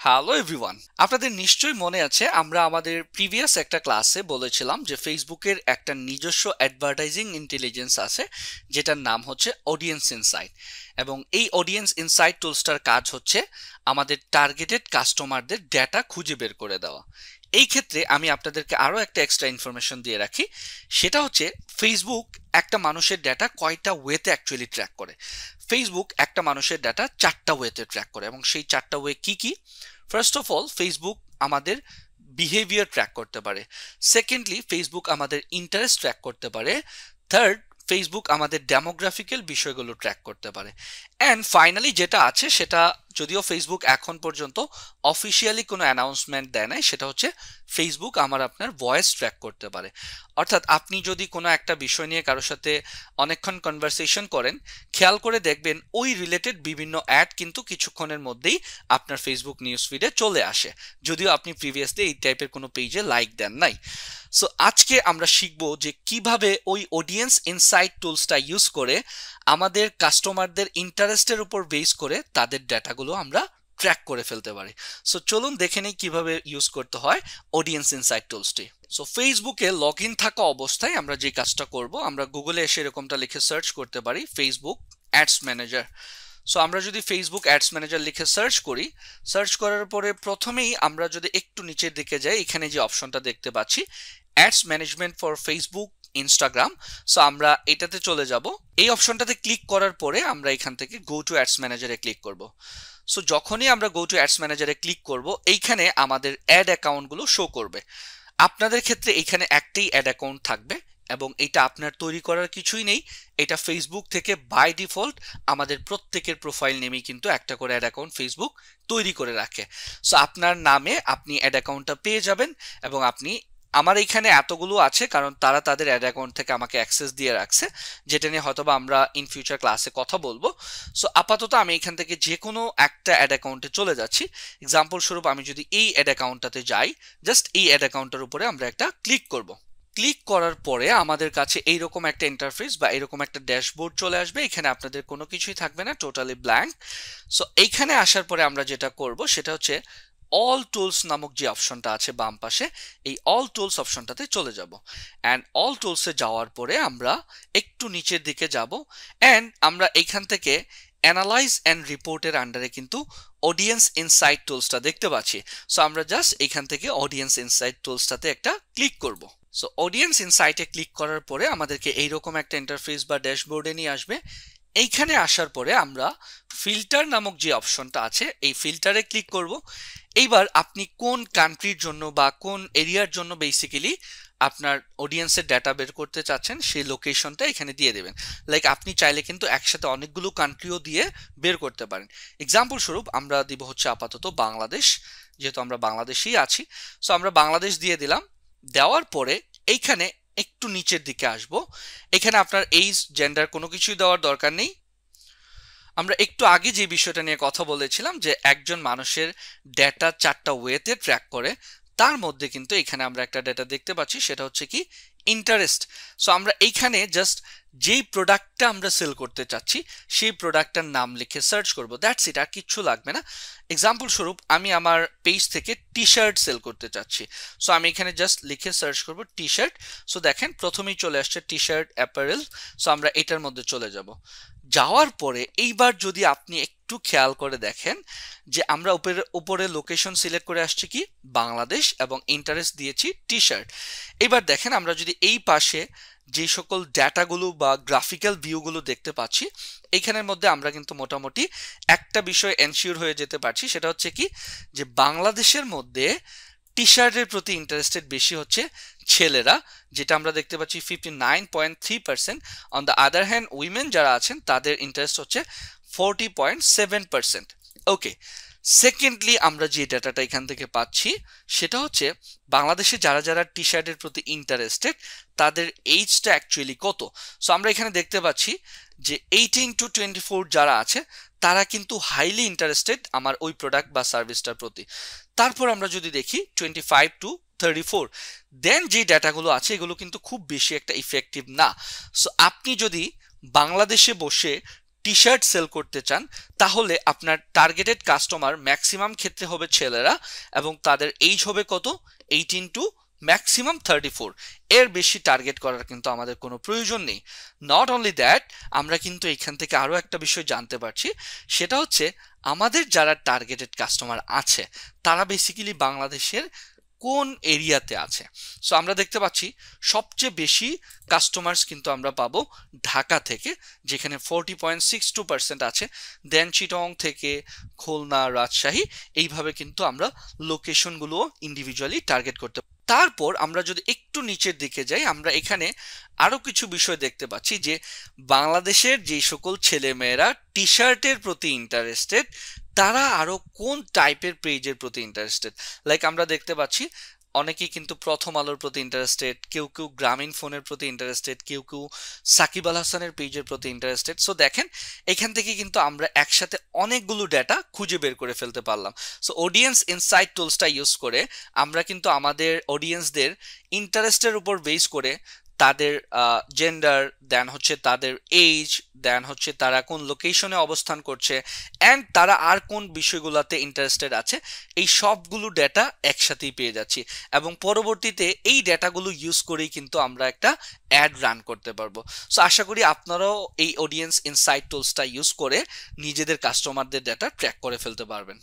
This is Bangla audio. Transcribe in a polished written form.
হ্যালো এভরিওয়ান, আপনাদের নিশ্চয়ই মনে আছে আমরা আমাদের প্রিভিয়াস একটা ক্লাসে বলেছিলাম যে ফেসবুকের একটা নিজস্ব অ্যাডভার্টাইজিং ইন্টেলিজেন্স আছে যেটার নাম হচ্ছে অডিয়েন্স ইনসাইট। এবং এই অডিয়েন্স ইনসাইট টুলসটার কাজ হচ্ছে আমাদের টার্গেটেড কাস্টমারদের ডেটা খুঁজে বের করে দেওয়া। এই ক্ষেত্রে আমি আপনাদেরকে আরও একটা এক্সট্রা ইনফরমেশন দিয়ে রাখি, সেটা হচ্ছে ফেসবুক একটা মানুষের ডেটা কয়টা ওয়েতে অ্যাকচুয়ালি ট্র্যাক করে। ফেসবুক একটা মানুষের ডেটা 4টা ওয়েতে ট্র্যাক করে এবং সেই 4টা ওয়ে কি কি? ফার্স্ট অফ অল, ফেসবুক আমাদের বিহেভিয়ার ট্র্যাক করতে পারে। সেকেন্ডলি, ফেসবুক আমাদের ইন্টারেস্ট ট্র্যাক করতে পারে। থার্ড, ফেসবুক আমাদের ডেমোগ্রাফিক্যাল বিষয়গুলো ট্র্যাক করতে পারে। অ্যান্ড ফাইনালি যেটা আছে, সেটা যদিও ফেসবুক এখন পর্যন্ত অফিসিয়ালি কোনো অ্যানাউন্সমেন্ট দেয় নাই, সেটা হচ্ছে ফেসবুক আপনার ভয়েস ট্র্যাক করতে পারে। অর্থাৎ আপনি যদি কোনো একটা বিষয় নিয়ে কারোর সাথে অনেকক্ষণ কনভারসেশন করেন, খেয়াল করে দেখবেন ওই রিলেটেড বিভিন্ন অ্যাড কিন্তু কিছুক্ষণের মধ্যেই আপনার ফেসবুক নিউজ ফিডে চলে আসে, যদিও আপনি প্রিভিয়াসলি এই টাইপের কোনো পেজে লাইক দেন নাই। সো আজকে আমরা শিখব যে কিভাবে ওই অডিয়েন্স ইনসাইট টুলসটা ইউজ করে আমাদের কাস্টমারদের ইন্টারেস্টের উপর বেস করে তাদের ডেটাগুলো আমরা ট্র্যাক করে ফেলতে পারি। সো চলুন দেখে নিই কিভাবে ইউজ করতে হয় অডিয়েন্স ইনসাইট টুলসটি। সো ফেসবুকে লগ ইন থাকা অবস্থায় আমরা যে কাজটা করব, আমরা গুগলে এসে এরকমটা লিখে সার্চ করতে পারি ফেসবুক অ্যাডস ম্যানেজার। সো আমরা যদি ফেসবুক অ্যাডস ম্যানেজার লিখে সার্চ করি, সার্চ করার পরে প্রথমেই আমরা যদি একটু নিচের দিকে যাই, এখানে যে অপশনটা দেখতে পাচ্ছি ads management for Facebook Instagram, so আমরা এটাতে চলে যাব। এই অপশনটাতে ক্লিক করার পরে আমরা এখান থেকে গো টু অ্যাডস ম্যানেজারে ক্লিক করব। সো যখনই আমরা গো টু অ্যাডস ম্যানেজারে ক্লিক করব, এইখানে আমাদের অ্যাড অ্যাকাউন্টগুলো শো করবে। আপনাদের ক্ষেত্রে এখানে একটাই অ্যাড অ্যাকাউন্ট থাকবে এবং এটা আপনার তৈরি করার কিছুই নেই। এটা ফেসবুক থেকে বাই ডিফল্ট আমাদের প্রত্যেকের প্রোফাইল নেমেই কিন্তু একটা করে অ্যাড অ্যাকাউন্ট ফেসবুক তৈরি করে রাখে। সো আপনার নামে আপনি অ্যাড অ্যাকাউন্টটা পেয়ে যাবেন এবং আপনি, আমার এখানে এতগুলো আছে কারণ তারা তাদের অ্যাড অ্যাকাউন্ট থেকে আমাকে অ্যাক্সেস দিয়ে রাখছে, যেটা নিয়ে হয়তোবা আমরা ইন ফিউচার ক্লাসে কথা বলবো। সো আপাতত আমি এখান থেকে যে কোনো একটা অ্যাড অ্যাকাউন্টে চলে যাচ্ছি। এক্সাম্পল স্বরূপ আমি যদি এই অ্যাড অ্যাকাউন্টটাতে যাই, জাস্ট এই অ্যাড অ্যাকাউন্টের উপরে আমরা একটা ক্লিক করব। ক্লিক করার পরে আমাদের কাছে এইরকম একটা ইন্টারফেস বা এরকম একটা ড্যাশবোর্ড চলে আসবে। এখানে আপনাদের কোনো কিছুই থাকবে না, টোটালি ব্ল্যাঙ্ক। সো এইখানে আসার পরে আমরা যেটা করব সেটা হচ্ছে অল টুলস নামক যে অপশনটা আছে বাম পাশে, এই অল টুলস অপশনটাতে চলে যাব। অ্যান্ড অল টুলসে যাওয়ার পরে আমরা একটু নিচের দিকে যাব অ্যান্ড আমরা এইখান থেকে অ্যানালাইজ অ্যান্ড রিপোর্টের আন্ডারে কিন্তু অডিয়েন্স ইনসাইট টুলসটা দেখতে পাচ্ছি। সো আমরা জাস্ট এইখান থেকে অডিয়েন্স ইনসাইট টুলসটাতে একটা ক্লিক করব। সো অডিয়েন্স ইনসাইটে ক্লিক করার পরে আমাদেরকে এইরকম একটা ইন্টারফেস বা ড্যাশবোর্ডে নিয়ে আসবে। এইখানে আসার পরে আমরা ফিল্টার নামক যে অপশনটা আছে এই ফিল্টারে ক্লিক করব। এইবার আপনি কোন কান্ট্রির জন্য বা কোন এরিয়ার জন্য বেসিক্যালি আপনার অডিয়েন্সের ডাটা বের করতে চাচ্ছেন সেই লোকেশনটা এখানে দিয়ে দেবেন। লাইক আপনি চাইলে কিন্তু একসাথে অনেকগুলো কান্ট্রিও দিয়ে বের করতে পারেন। এক্সাম্পল স্বরূপ আমরা দিব হচ্ছে আপাতত বাংলাদেশ, যেহেতু আমরা বাংলাদেশেই আছি। সো আমরা বাংলাদেশ দিয়ে দিলাম। দেওয়ার পরে এইখানে একটু নিচের দিকে আসব। এখানে আপনার এইজ, জেন্ডার কোনো কিছুই দেওয়ার দরকার নেই। আমরা একটু আগে যে বিষয়টা নিয়ে কথা বলেছিলাম যে একজন মানুষের ডেটা 4টা ওয়েতে ট্র্যাক করে, তার মধ্যে কিন্তু এখানে আমরা একটা ডেটা দেখতে পাচ্ছি, সেটা হচ্ছে কি ইন্টারেস্ট। সো আমরা এইখানে জাস্ট যেই প্রোডাক্টটা আমরা সেল করতে চাচ্ছি সেই প্রোডাক্টটার নাম লিখে সার্চ করব, দ্যাটস ইট, আর কিচ্ছু লাগবে না। এক্সাম্পল স্বরূপ আমি আমার পেজ থেকে টি শার্ট সেল করতে চাচ্ছি। সো আমি এখানে জাস্ট লিখে সার্চ করব টি শার্ট। সো দেখেন প্রথমেই চলে আসছে টি শার্ট অ্যাপারেল। সো আমরা এটার মধ্যে চলে যাব। যাওয়ার পরে এইবার যদি আপনি একটু খেয়াল করে দেখেন যে আমরা উপরে লোকেশন সিলেক্ট করে আসছি কি বাংলাদেশ এবং ইন্টারেস্ট দিয়েছি টি শার্ট। এবার দেখেন আমরা যদি এই পাশে যে সকল ডেটাগুলো বা গ্রাফিক্যাল ভিউগুলো দেখতে পাচ্ছি, এইখানের মধ্যে আমরা কিন্তু মোটামুটি একটা বিষয় এনশিওর হয়ে যেতে পারছি, সেটা হচ্ছে কি যে বাংলাদেশের মধ্যে টি শার্টের প্রতি ইন্টারেস্টেড বেশি হচ্ছে ছেলেরা, যেটা আমরা দেখতে পাচ্ছি 59.3%। On the other hand women যারা আছেন তাদের ইন্টারেস্ট হচ্ছে 40.7%। ওকে, সেকেন্ডলি আমরা যে ডাটাটা এখান থেকে পাচ্ছি সেটা হচ্ছে বাংলাদেশে যারা যারা টি শার্টের প্রতি ইন্টারেস্টেড তাদের এইজটা অ্যাকচুয়ালি কত। সো আমরা এখানে দেখতে পাচ্ছি যে 18 to 24 যারা আছে তারা কিন্তু হাইলি ইন্টারেস্টেড আমার ওই প্রোডাক্ট বা সার্ভিসটার প্রতি। তারপর আমরা যদি দেখি 25 to 34, দেন যে ডাটাগুলো আছে এগুলো কিন্তু খুব বেশি একটা ইফেক্টিভ না। সো আপনি যদি বাংলাদেশে বসে টি শার্ট সেল করতে চান, তাহলে আপনার টার্গেটেড কাস্টমার ম্যাক্সিমাম ক্ষেত্রে হবে ছেলেরা, এবং তাদের এইজ হবে কত, 18 টু ম্যাক্সিমাম 34। এর বেশি টার্গেট করার কিন্তু আমাদের কোনো প্রয়োজন নেই। নট অনলি দ্যাট, আমরা কিন্তু এখান থেকে আরও একটা বিষয় জানতে পারছি, সেটা হচ্ছে আমাদের যারা টার্গেটেড কাস্টমার আছে তারা বেসিক্যালি বাংলাদেশের কোন এরিয়াতে আছে। সো আমরা দেখতে পাচ্ছি সবচেয়ে বেশি কাস্টমার্স কিন্তু আমরা পাবো ঢাকা থেকে, যেখানে 40.62% আছে। দেন চিটং থেকে খুলনা, রাজশাহী, এইভাবে কিন্তু আমরা লোকেশনগুলো ইন্ডিভিজুয়ালি টার্গেট করতে। তারপর আমরা যদি একটু নিচের দিকে যাই, আমরা এখানে আরো কিছু বিষয় দেখতে পাচ্ছি যে বাংলাদেশের যে সকল ছেলেমেয়েরা টি শার্টের প্রতি ইন্টারেস্টেড, তারা আরো কোন টাইপের পেজের প্রতি ইন্টারেস্টেড। লাইক আমরা দেখতে পাচ্ছি অনেকেই কিন্তু প্রথম আলোর প্রতি ইন্টারেস্টেড, কেউ কেউ গ্রামীণ ফোনের প্রতি ইন্টারেস্টেড, কেউ কেউ সাকিব আল হাসানের পেজের প্রতি ইন্টারেস্টেড। সো দেখেন এখান থেকে কিন্তু আমরা একসাথে অনেকগুলো ডেটা খুঁজে বের করে ফেলতে পারলাম। সো অডিয়েন্স ইনসাইট টুলসটা ইউজ করে আমরা কিন্তু আমাদের অডিয়েন্সদের ইন্টারেস্টের উপর বেস করে তাদের জেন্ডার, দেন হচ্ছে তাদের এজ, দেন হচ্ছে তারা কোন লোকেশনে অবস্থান করছে, অ্যান্ড তারা আর কোন বিষয়গুলোতে ইন্টারেস্টেড আছে, এই সবগুলো ডেটা একসাথেই পেয়ে যাচ্ছি। এবং পরবর্তীতে এই ডেটাগুলো ইউজ করেই কিন্তু আমরা একটা অ্যাড রান করতে পারবো। সো আশা করি আপনারাও এই অডিয়েন্স ইনসাইট টুলসটা ইউজ করে নিজেদের কাস্টমারদের ডেটা ট্র্যাক করে ফেলতে পারবেন।